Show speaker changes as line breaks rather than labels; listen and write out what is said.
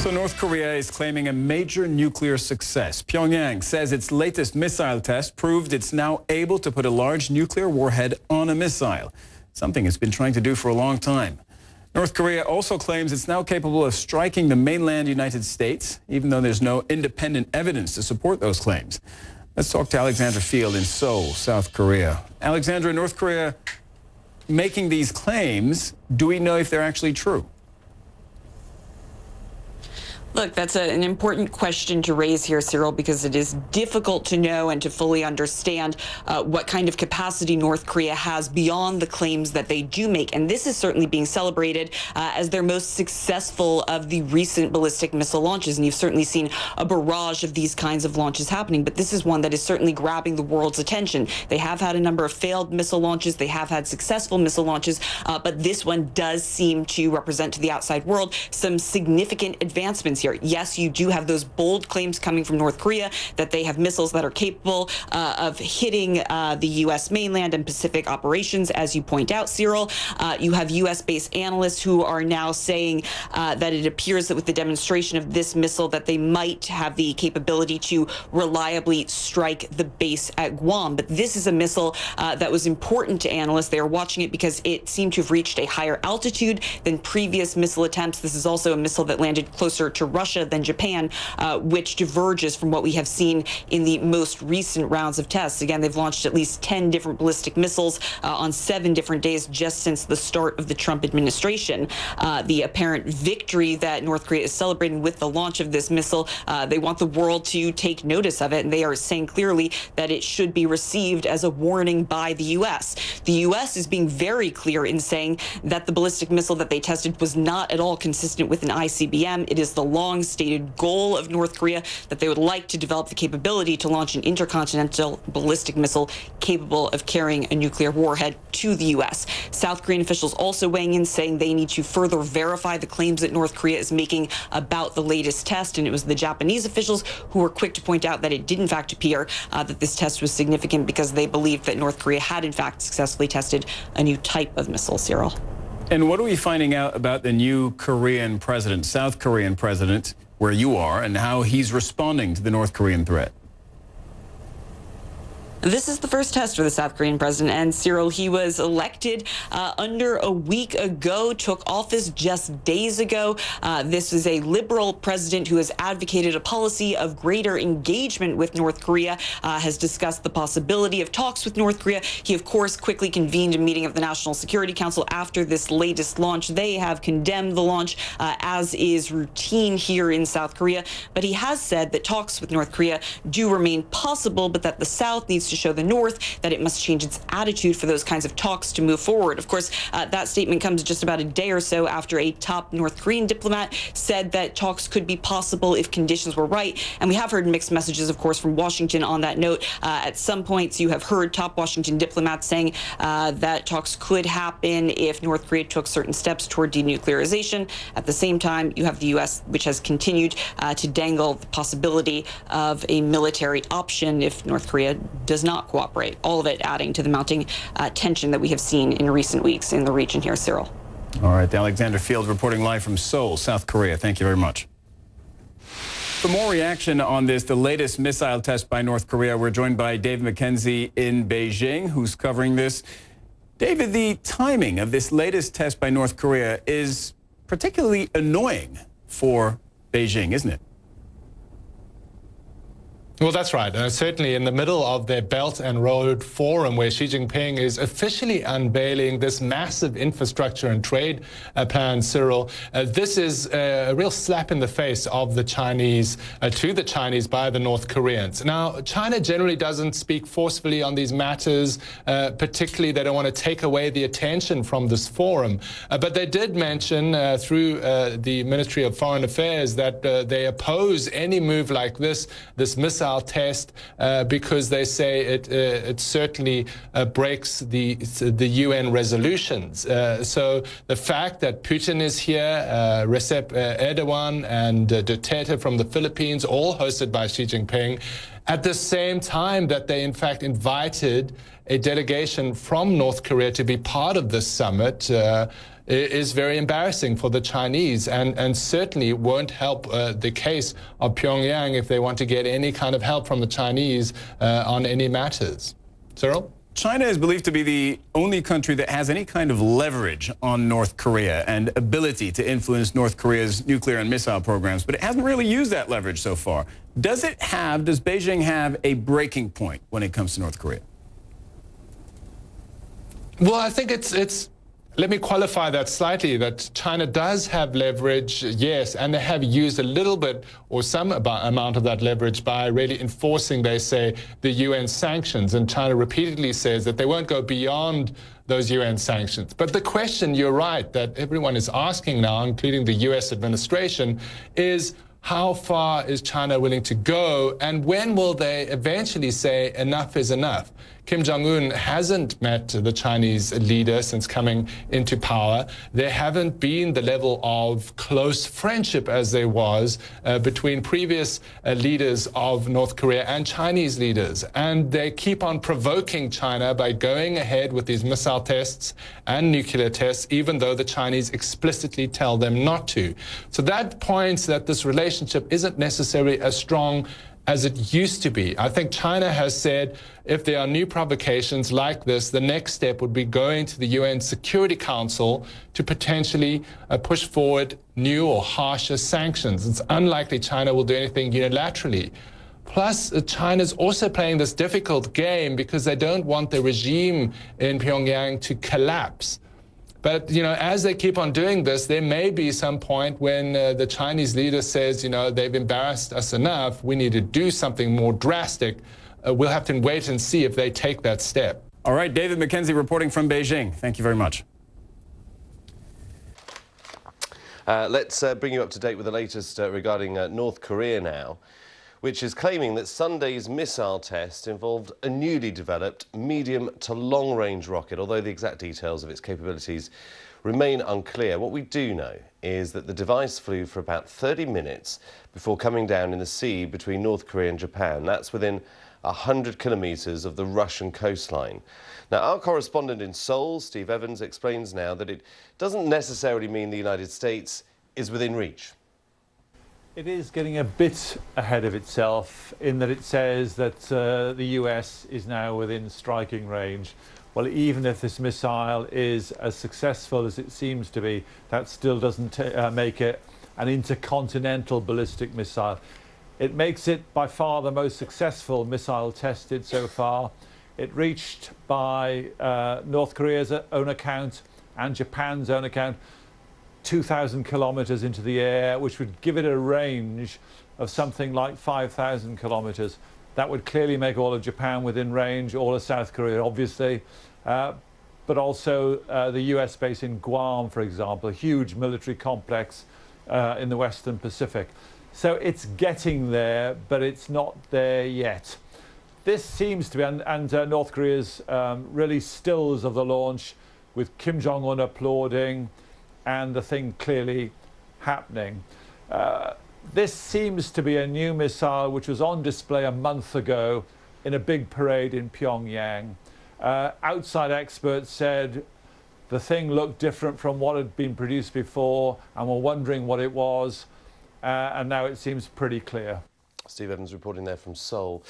So North Korea is claiming a major nuclear success. Pyongyang says its latest missile test proved it's now able to put a large nuclear warhead on a missile, something it's been trying to do for a long time. North Korea also claims it's now capable of striking the mainland United States, even though there's no independent evidence to support those claims. Let's talk to Alexandra Field in Seoul, South Korea. Alexandra, North Korea making these claims, do we know if they're actually true?
Look, that's an important question to raise here, Cyril, because it is difficult to know and to fully understand what kind of capacity North Korea has beyond the claims that they do make. And this is certainly being celebrated as their most successful of the recent ballistic missile launches. And you've certainly seen a barrage of these kinds of launches happening. But this is one that is certainly grabbing the world's attention. They have had a number of failed missile launches. They have had successful missile launches. But this one does seem to represent to the outside world some significant advancements here. Yes, you do have those bold claims coming from North Korea that they have missiles that are capable of hitting the U.S. mainland and Pacific operations, as you point out, Cyril. You have U.S.-based analysts who are now saying that it appears that with the demonstration of this missile that they might have the capability to reliably strike the base at Guam. But this is a missile that was important to analysts. They are watching it because it seemed to have reached a higher altitude than previous missile attempts. This is also a missile that landed closer to Russia than Japan, which diverges from what we have seen in the most recent rounds of tests. Again, they've launched at least 10 different ballistic missiles on 7 different days just since the start of the Trump administration. The apparent victory that North Korea is celebrating with the launch of this missile, they want the world to take notice of it, and they are saying clearly that it should be received as a warning by the U.S. The U.S. is being very clear in saying that the ballistic missile that they tested was not at all consistent with an ICBM. It is the long-stated goal of North Korea that they would like to develop the capability to launch an intercontinental ballistic missile capable of carrying a nuclear warhead to the U.S. South Korean officials also weighing in, saying they need to further verify the claims that North Korea is making about the latest test. And it was the Japanese officials who were quick to point out that it did in fact appear that this test was significant because they believed that North Korea had in fact successfully tested a new type of missile, Cyril.
And what are we finding out about the new Korean president, South Korean president, where you are, and how he's responding to the North Korean threat?
This is the first test for the South Korean president, and Cyril, he was elected under a week ago, took office just days ago. This is a liberal president who has advocated a policy of greater engagement with North Korea, has discussed the possibility of talks with North Korea. He, of course, quickly convened a meeting of the National Security Council after this latest launch. They have condemned the launch, as is routine here in South Korea. But he has said that talks with North Korea do remain possible, but that the South needs to show the North that it must change its attitude for those kinds of talks to move forward. Of course, that statement comes just about a day or so after a top North Korean diplomat said that talks could be possible if conditions were right. And we have heard mixed messages, of course, from Washington on that note. At some points, you have heard top Washington diplomats saying that talks could happen if North Korea took certain steps toward denuclearization. At the same time, you have the U.S., which has continued to dangle the possibility of a military option if North Korea does not cooperate, all of it adding to the mounting tension that we have seen in recent weeks in the region here, Cyril.
All right, Alexandra Field reporting live from Seoul, South Korea. Thank you very much. For more reaction on this, the latest missile test by North Korea, we're joined by David McKenzie in Beijing, who's covering this. David, the timing of this latest test by North Korea is particularly annoying for Beijing, isn't it?
Well, that's right. Certainly in the middle of their Belt and Road Forum, where Xi Jinping is officially unveiling this massive infrastructure and trade plan, Cyril, this is a real slap in the face of the Chinese, to the Chinese by the North Koreans. Now, China generally doesn't speak forcefully on these matters, particularly they don't want to take away the attention from this forum. But they did mention through the Ministry of Foreign Affairs that they oppose any move like this missile test, because they say it certainly breaks the UN resolutions. So the fact that Putin is here, Recep Erdogan and Duterte from the Philippines, all hosted by Xi Jinping, at the same time that they, in fact, invited a delegation from North Korea to be part of this summit, is very embarrassing for the Chinese, and certainly won't help the case of Pyongyang if they want to get any kind of help from the Chinese on any matters. Cyril?
China is believed to be the only country that has any kind of leverage on North Korea and ability to influence North Korea's nuclear and missile programs, but it hasn't really used that leverage so far. Does Beijing have a breaking point when it comes to North Korea?
Well, I think let me qualify that slightly, that China does have leverage, yes, and they have used a little bit or some amount of that leverage by really enforcing, they say, the UN sanctions. And China repeatedly says that they won't go beyond those UN sanctions. But the question, you're right, that everyone is asking now, including the US administration, is how far is China willing to go, and when will they eventually say enough is enough? Kim Jong-un hasn't met the Chinese leader since coming into power. There haven't been the level of close friendship as there was between previous leaders of North Korea and Chinese leaders. And they keep on provoking China by going ahead with these missile tests and nuclear tests, even though the Chinese explicitly tell them not to. So that points that this relationship isn't necessarily as strong as it used to be. I think China has said if there are new provocations like this, the next step would be going to the UN Security Council to potentially push forward new or harsher sanctions. It's unlikely China will do anything unilaterally. Plus, China's also playing this difficult game because they don't want the regime in Pyongyang to collapse. But, as they keep on doing this, there may be some point when the Chinese leader says, they've embarrassed us enough, we need to do something more drastic. We'll have to wait and see if they take that step.
All right, David McKenzie reporting from Beijing. Thank you very much.
Let's bring you up to date with the latest regarding North Korea now, which is claiming that Sunday's missile test involved a newly developed medium to long-range rocket, although the exact details of its capabilities remain unclear. What we do know is that the device flew for about 30 minutes before coming down in the sea between North Korea and Japan. That's within 100 kilometres of the Russian coastline. Now, our correspondent in Seoul, Steve Evans, explains now that it doesn't necessarily mean the United States is within reach.
It is getting a bit ahead of itself in that it says that the US is now within striking range. Well, even if this missile is as successful as it seems to be, that still doesn't make it an intercontinental ballistic missile. It makes it by far the most successful missile tested so far. It reached, by North Korea's own account and Japan's own account, 2,000 kilometers into the air, which would give it a range of something like 5,000 kilometers. That would clearly make all of Japan within range, all of South Korea, obviously, but also the US base in Guam, for example, a huge military complex in the Western Pacific. So it's getting there, but it's not there yet. This seems to be, and North Korea's really stills of the launch, with Kim Jong-un applauding, and the thing clearly happening. This seems to be a new missile which was on display a month ago in a big parade in Pyongyang. Outside experts said the thing looked different from what had been produced before and were wondering what it was, and now it seems pretty clear.
Steve Evans reporting there from Seoul.